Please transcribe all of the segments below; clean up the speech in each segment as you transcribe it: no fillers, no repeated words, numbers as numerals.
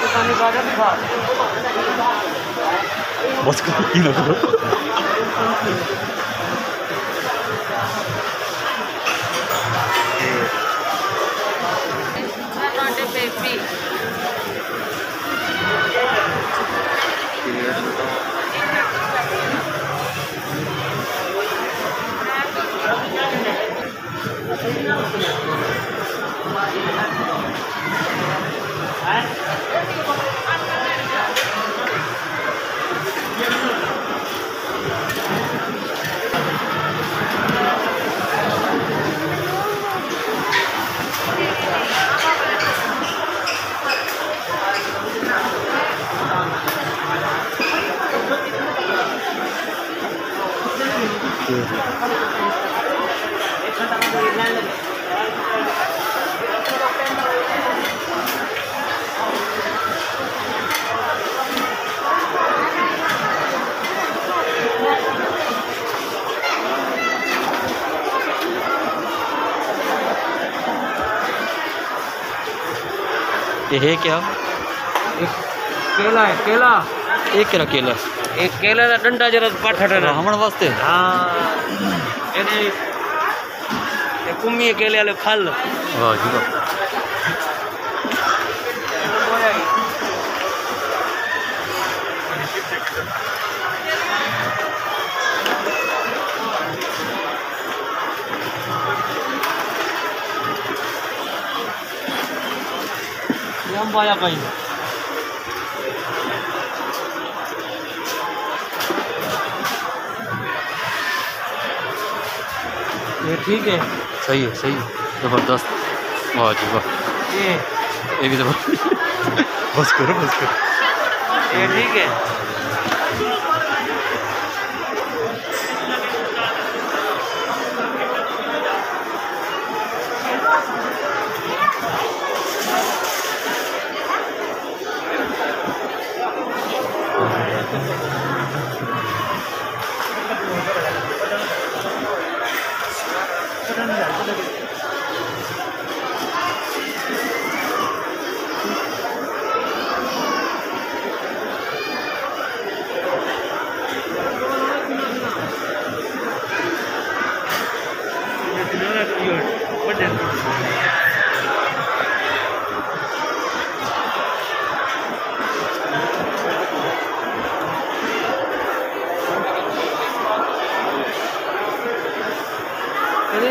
दुकान का आधा दिखा बस करो की ना करो ये है क्या? एक केला है केला एक केला केला एक केला का डंडा जरा पाठड़ हमण वास्ते हाँ એને એ કુમીએ કેલે આલે ફાલ वाह जी वाह हम पाया भाई ये ठीक है सही है ज़बरदस्त वाह जी वाह ये भी ज़बरदस्त बस करो ये ठीक है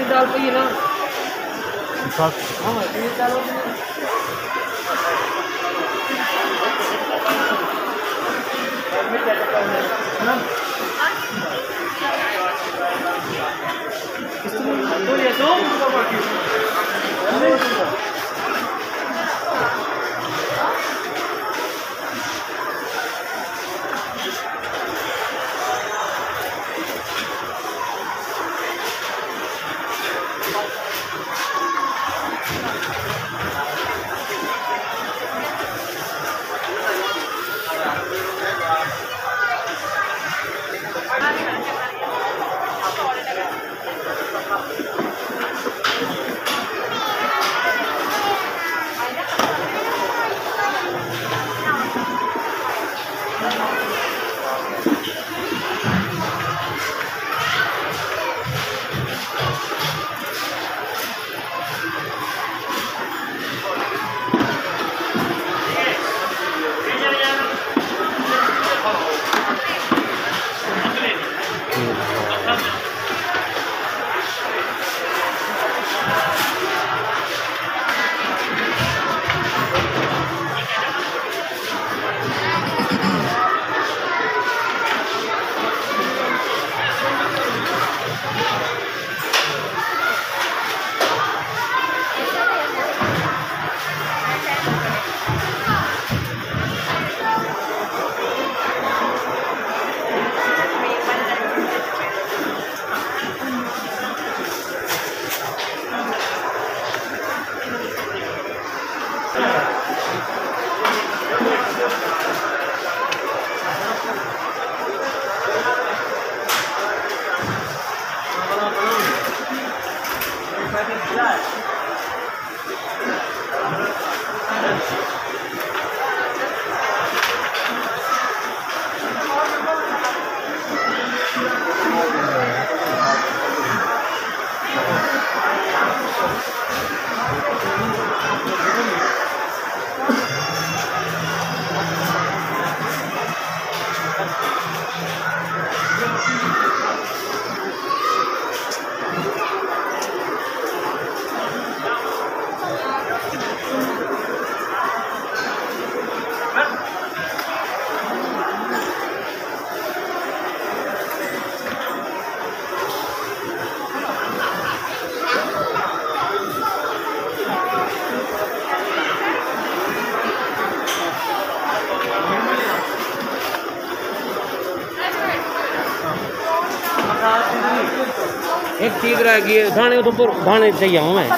दाल पी ना हाँ दाल ठीक रहेगी थाने उधमपुर थाने से ही आऊँ मैं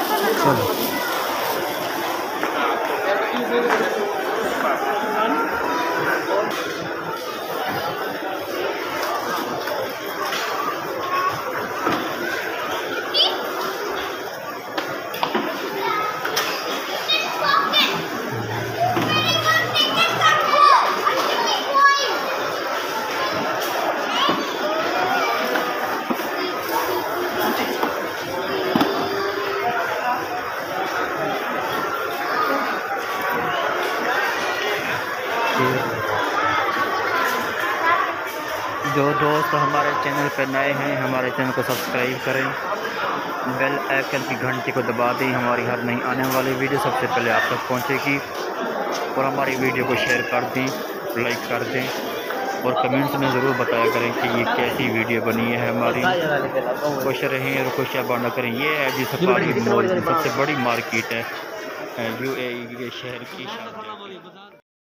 जो दोस्त हमारे चैनल पर नए हैं हमारे चैनल को सब्सक्राइब करें, बेल आइकन की घंटी को दबा दें। हमारी हर नई आने वाली वीडियो सबसे पहले आप तक पहुंचेगी। और हमारी वीडियो को शेयर कर दें, लाइक कर दें और कमेंट्स में ज़रूर बताया करें कि ये कैसी वीडियो बनी है हमारी। खुश रहें और खुशियाँ बांटा करें। ये है जी सफारी मॉल, सबसे बड़ी मार्केट है UAE के शहर की।